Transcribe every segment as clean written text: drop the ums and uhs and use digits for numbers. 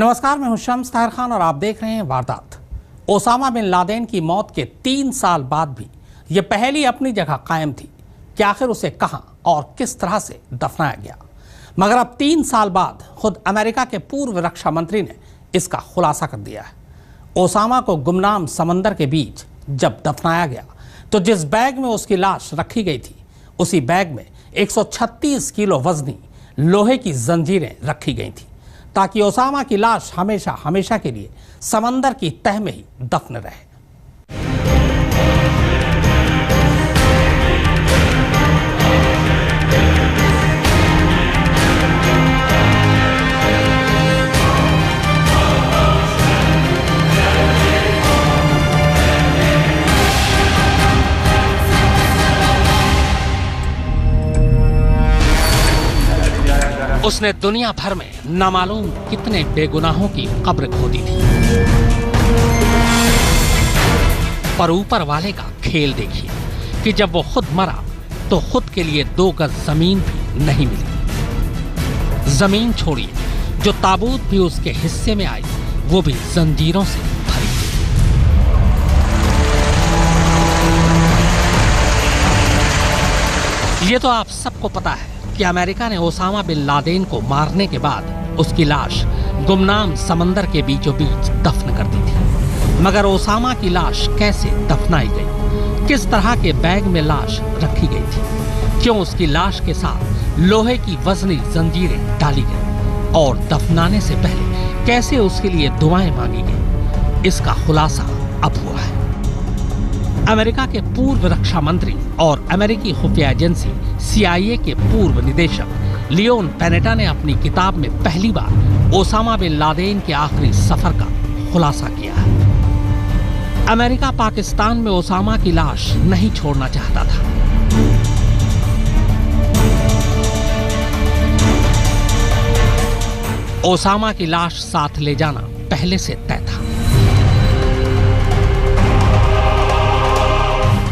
नमस्कार, मैं हूं शम्स ताहिर खान और आप देख रहे हैं वारदात। ओसामा बिन लादेन की मौत के 3 साल बाद भी ये पहेली अपनी जगह कायम थी कि आखिर उसे कहां और किस तरह से दफनाया गया। मगर अब 3 साल बाद खुद अमेरिका के पूर्व रक्षा मंत्री ने इसका खुलासा कर दिया है। ओसामा को गुमनाम समंदर के बीच जब दफनाया गया तो जिस बैग में उसकी लाश रखी गई थी उसी बैग में 136 किलो वजनी लोहे की जंजीरें रखी गई थी ताकि ओसामा की लाश हमेशा हमेशा के लिए समंदर की तह में ही दफन रहे। उसने दुनिया भर में नामालूम कितने बेगुनाहों की कब्र खोदी थी, पर ऊपर वाले का खेल देखिए कि जब वो खुद मरा तो खुद के लिए 2 गज जमीन भी नहीं मिली। जमीन छोड़िए, जो ताबूत भी उसके हिस्से में आई वो भी जंजीरों से भरी थी। ये तो आप सबको पता है कि अमेरिका ने ओसामा बिन लादेन को मारने के बाद उसकी लाश गुमनाम समंदर के बीचों बीच दफन कर दी थी। मगर ओसामा की लाश कैसे दफनाई गई? किस तरह के बैग में लाश रखी गई थी? क्यों उसकी लाश के साथ लोहे की वजनी जंजीरें डाली गई? और दफनाने से पहले कैसे उसके लिए दुआएं मांगी गई? इसका खुलासा अब हुआ है। अमेरिका के पूर्व रक्षा मंत्री और अमेरिकी खुफिया एजेंसी CIA के पूर्व निदेशक लियोन पैनेटा ने अपनी किताब में पहली बार ओसामा बिन लादेन के आखिरी सफर का खुलासा किया है। अमेरिका पाकिस्तान में ओसामा की लाश नहीं छोड़ना चाहता था। ओसामा की लाश साथ ले जाना पहले से तय था।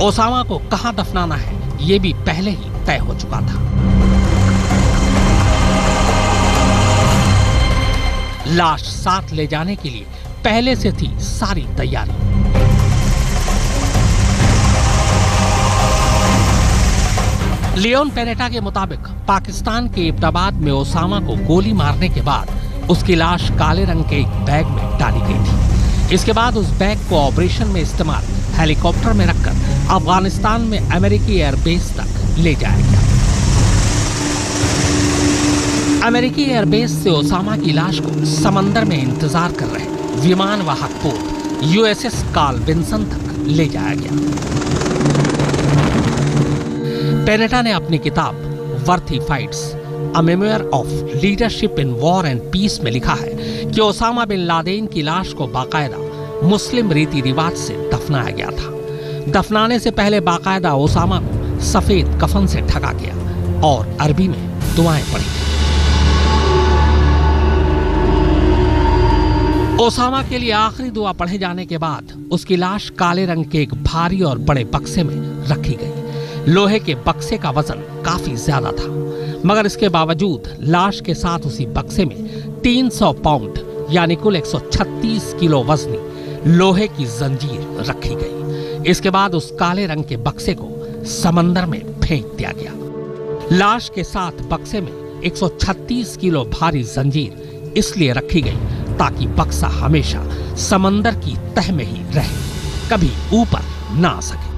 ओसामा को कहां दफनाना है ये भी पहले ही तय हो चुका था। लाश साथ ले जाने के लिए पहले से थी सारी तैयारी। लियोन पैनेटा के मुताबिक पाकिस्तान के एबटाबाद में ओसामा को गोली मारने के बाद उसकी लाश काले रंग के एक बैग में डाली गई थी। इसके बाद उस बैग को ऑपरेशन में इस्तेमाल हेलीकॉप्टर में रखकर अफगानिस्तान में अमेरिकी एयरबेस तक ले जाया गया। अमेरिकी एयरबेस से ओसामा की लाश को समंदर में इंतजार कर रहे विमान वाहक पोत USS कार्ल विंसन तक ले जाया गया। पैनेटा ने अपनी किताब Worthy Fights a Memoir of Leadership in War and Peace में लिखा है कि ओसामा बिन लादेन की लाश को बाकायदा मुस्लिम रीति रिवाज से दफनाया गया था। दफनाने से पहले बाकायदा ओसामा को सफेद कफन से ढका गया और अरबी में दुआएं पढ़ी। ओसामा के लिए आखिरी दुआ पढ़े जाने के बाद उसकी लाश काले रंग के एक भारी और बड़े बक्से में रखी गई। लोहे के बक्से का वजन काफी ज्यादा था, मगर इसके बावजूद लाश के साथ उसी बक्से में 300 पाउंड यानी कुल 136 किलो वजनी लोहे की जंजीर रखी गई। इसके बाद उस काले रंग के बक्से को समंदर में फेंक दिया गया। लाश के साथ बक्से में 136 किलो भारी जंजीर इसलिए रखी गई ताकि बक्सा हमेशा समंदर की तह में ही रहे, कभी ऊपर ना आ सके।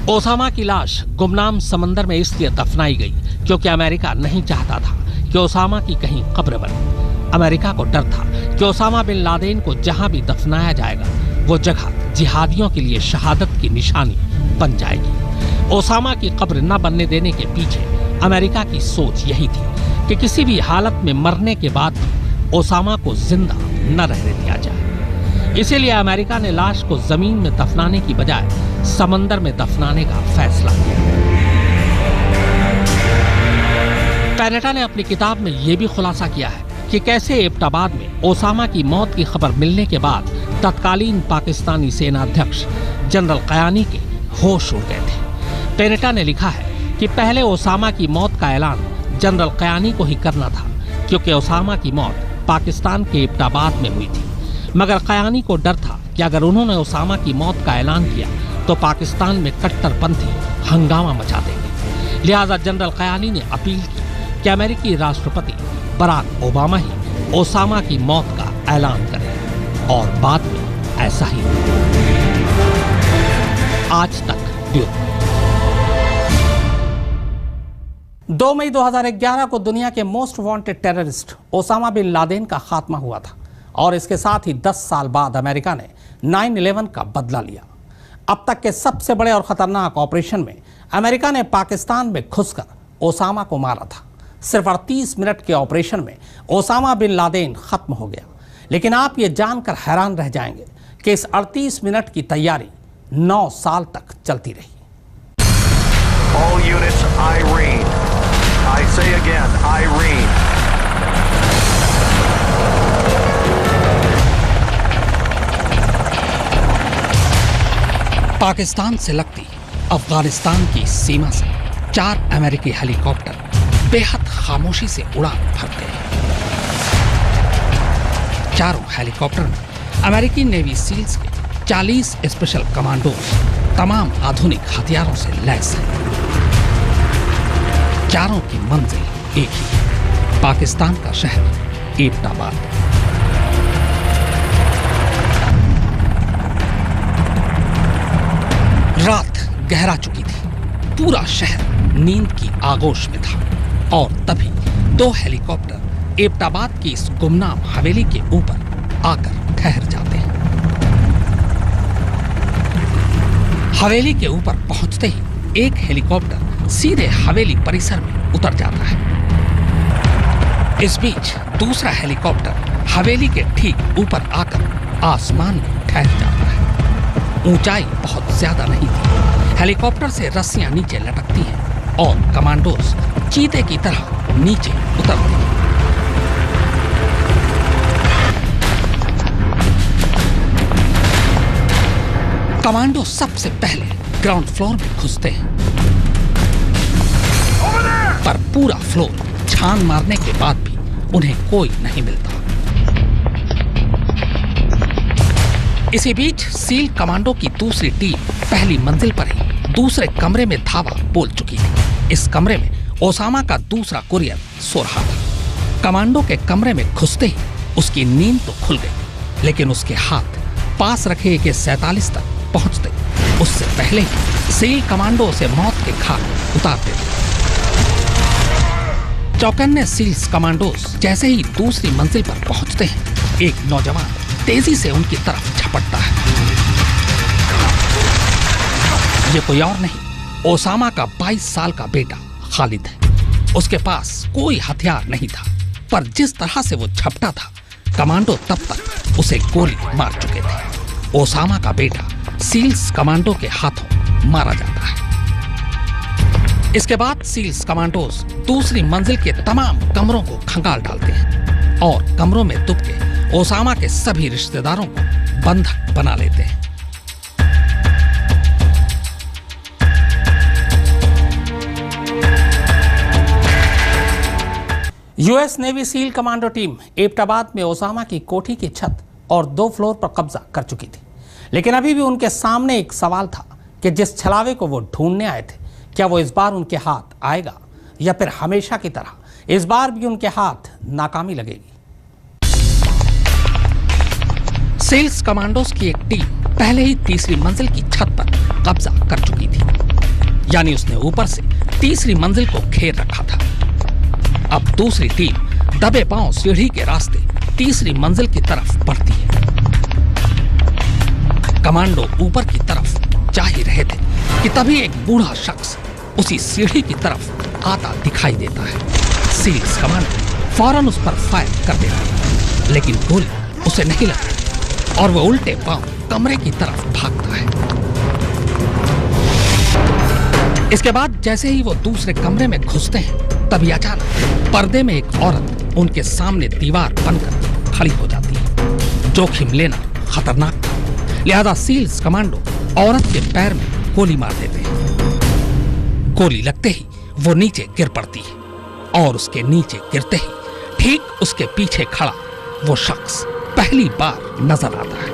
ओसामा की लाश गुमनाम समंदर में इसलिए दफनाई गई क्योंकि अमेरिका नहीं चाहता था कि ओसामा की कहीं कब्र बने। अमेरिका को डर था कि ओसामा बिन लादेन को जहां भी दफनाया जाएगा वो जगह जिहादियों के लिए शहादत की निशानी बन जाएगी। ओसामा की कब्र न बनने देने के पीछे अमेरिका की सोच यही थी कि किसी भी हालत में मरने के बाद ओसामा को जिंदा न रहने दिया जाए। इसीलिए अमेरिका ने लाश को जमीन में दफनाने की बजाय समंदर में दफनाने का फैसला किया। पैनेटा ने अपनी किताब में यह भी खुलासा किया है कि कैसे एबटाबाद में ओसामा की मौत की खबर मिलने के बाद तत्कालीन पाकिस्तानी सेना अध्यक्ष जनरल कयानी के होश उड़ गए थे। पैनेटा ने लिखा है कि पहले ओसामा की मौत का ऐलान जनरल कयानी को ही करना था, क्योंकि ओसामा की मौत पाकिस्तान के एबटाबाद में हुई थी। मगर कयानी को डर था कि अगर उन्होंने ओसामा की मौत का ऐलान किया तो पाकिस्तान में कट्टरपंथी हंगामा मचा देंगे। लिहाजा जनरल कयानी ने अपील की कि अमेरिकी राष्ट्रपति बराक ओबामा ही ओसामा की मौत का ऐलान करें, और बाद में ऐसा ही हुआ। आज तक ब्यूरो। 2 मई 2011 को दुनिया के most wanted terrorist Osama bin Laden का खात्मा हुआ था, और इसके साथ ही 10 साल बाद अमेरिका ने 9/11 का बदला लिया। अब तक के सबसे बड़े और खतरनाक ऑपरेशन में अमेरिका ने पाकिस्तान में घुसकर ओसामा को मारा था। सिर्फ 38 मिनट के ऑपरेशन में ओसामा बिन लादेन खत्म हो गया। लेकिन आप ये जानकर हैरान रह जाएंगे कि इस 38 मिनट की तैयारी 9 साल तक चलती रही। All units, Irene. I say again, Irene. Pakistan से लगती अफगानिस्तान की सीमा से 4 अमेरिकी हेलीकॉप्टर बेहद खामोशी से उड़ान भर गए। चारों हेलीकॉप्टर में अमेरिकी नेवी सील्स के 40 स्पेशल कमांडोज तमाम आधुनिक हथियारों से लैस हैं। चारों की मंजिल एक ही, पाकिस्तान का शहर एबटाबाद। रात गहरा चुकी थी, पूरा शहर नींद की आगोश में था, और तभी 2 हेलीकॉप्टर एबटाबाद की इस गुमनाम हवेली के ऊपर आकर ठहर जाते हैं। हवेली के ऊपर पहुंचते ही एक हेलीकॉप्टर सीधे हवेली परिसर में उतर जाता है। इस बीच दूसरा हेलीकॉप्टर हवेली के ठीक ऊपर आकर आसमान में ठहर जाता है। ऊंचाई बहुत ज्यादा नहीं थी। हेलीकॉप्टर से रस्सियां नीचे लटकती हैं और कमांडोज चीते की तरह नीचे उतरते हैं। कमांडो सबसे पहले ग्राउंड फ्लोर में घुसते हैं, पर पूरा फ्लोर छान मारने के बाद भी उन्हें कोई नहीं मिलता। इसी बीच सील कमांडो की दूसरी टीम पहली मंजिल पर ही दूसरे कमरे में धावा बोल चुकी थी। इस कमरे में ओसामा का दूसरा कुरियर सो रहा था। कमांडो के कमरे में घुसते ही उसकी नींद तो खुल गई, लेकिन उसके हाथ पास रखे AK-47 तक पहुंचते उससे पहले ही सील कमांडो उसे मौत के घाट उतारते थे। चौकन्ने सील्स कमांडोज जैसे ही दूसरी मंजिल पर पहुंचते हैं, एक नौजवान तेजी से उनकी तरफ झपटता है। ये कोई और नहीं, ओसामा का 22 साल का बेटा खालिद है। उसके पास कोई हथियार नहीं था, पर जिस तरह से वो झपटा था, कमांडो तब तक उसे गोली मार चुके थे। ओसामा का बेटा सील्स कमांडो के हाथों मारा जाता है। इसके बाद सील्स कमांडोज दूसरी मंजिल के तमाम कमरों को खंगाल डालते हैं और कमरों में दुबके ओसामा के सभी रिश्तेदारों को बंधक बना लेते हैं। US navy seal commando team Abbottabad में ओसामा की कोठी की छत और 2 फ्लोर पर कब्जा कर चुकी थी। लेकिन अभी भी उनके सामने एक सवाल था कि जिस छलावे को वो ढूंढने आए थे, क्या वो इस बार उनके हाथ आएगा, या फिर हमेशा की तरह इस बार भी उनके हाथ नाकामी लगेगी। सेल्स कमांडोज की एक टीम पहले ही तीसरी मंजिल की छत पर कब्जा कर चुकी थी, यानी उसने ऊपर से तीसरी मंजिल को घेर रखा था। अब दूसरी टीम दबे पांव सीढ़ी के रास्ते तीसरी मंजिल की तरफ बढ़ती है। कमांडो ऊपर की तरफ जा ही रहे थे कि तभी एक बूढ़ा शख्स उसी सीढ़ी की तरफ आता दिखाई देता है। सील्स कमांडो फौरन उस पर फायर कर देता है, लेकिन गोली उसे नहीं लगती और वो उल्टे पांव कमरे की तरफ भागता है। इसके बाद जैसे ही वो दूसरे कमरे में घुसते हैं, तभी अचानक पर्दे में एक औरत उनके सामने दीवार बनकर खड़ी हो जाती है। जोखिम लेना खतरनाक था, लिहाजा सील्स कमांडो औरत के पैर में गोली मार देते हैं। गोली लगते ही वो नीचे गिर पड़ती है और उसके नीचे गिरते ही ठीक उसके पीछे खड़ा वो शख्स पहली बार नजर आता है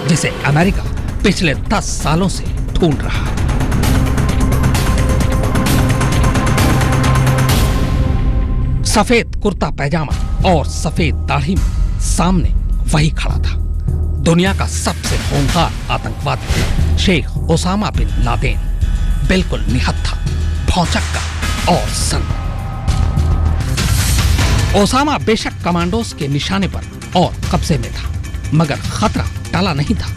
जिसे अमेरिका पिछले 10 सालों से ढूंढ रहा है। सफेद कुर्ता पैजामा और सफेद दाढ़ी में सामने वही खड़ा था, दुनिया का सबसे खूंखार आतंकवादी शेख ओसामा बिन लादेन, बिल्कुल निहत्था, भौचक्का और सन्न। ओसामा बेशक कमांडोज के निशाने पर और कब्जे में था, मगर खतरा टला नहीं था।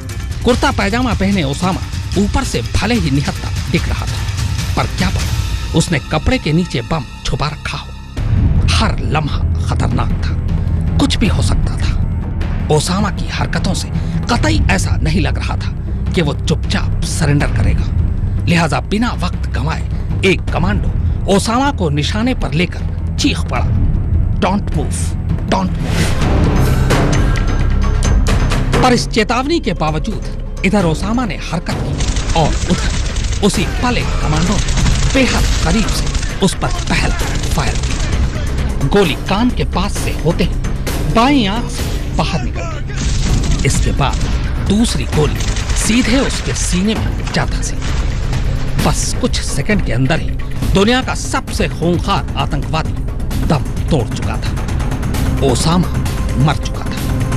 कुर्ता पैजामा पहने ओसामा ऊपर से भले ही निहत्था दिख रहा था, पर क्या पता उसने कपड़े के नीचे बम छुपा रखा हो। हर लम्हा खतरनाक था, कुछ भी हो सकता था। ओसामा की हरकतों से कतई ऐसा नहीं लग रहा था कि वो चुपचाप सरेंडर करेगा। लिहाजा बिना वक्त गंवाए एक कमांडो ओसामा को निशाने पर लेकर चीख पड़ा, डोंट मूव, डोंट मूव। पर इस चेतावनी के बावजूद इधर ओसामा ने हरकत की और उधर उसी पल एक कमांडो ने बेहद करीब से उस पर पहला फायर किया। गोली कान के पास से होते ही बाईं आंख से बाहर निकल गई। इसके बाद दूसरी गोली सीधे उसके सीने में जा धंसी। बस कुछ सेकंड के अंदर ही दुनिया का सबसे खूंखार आतंकवादी दम तोड़ चुका था। ओसामा मर चुका था।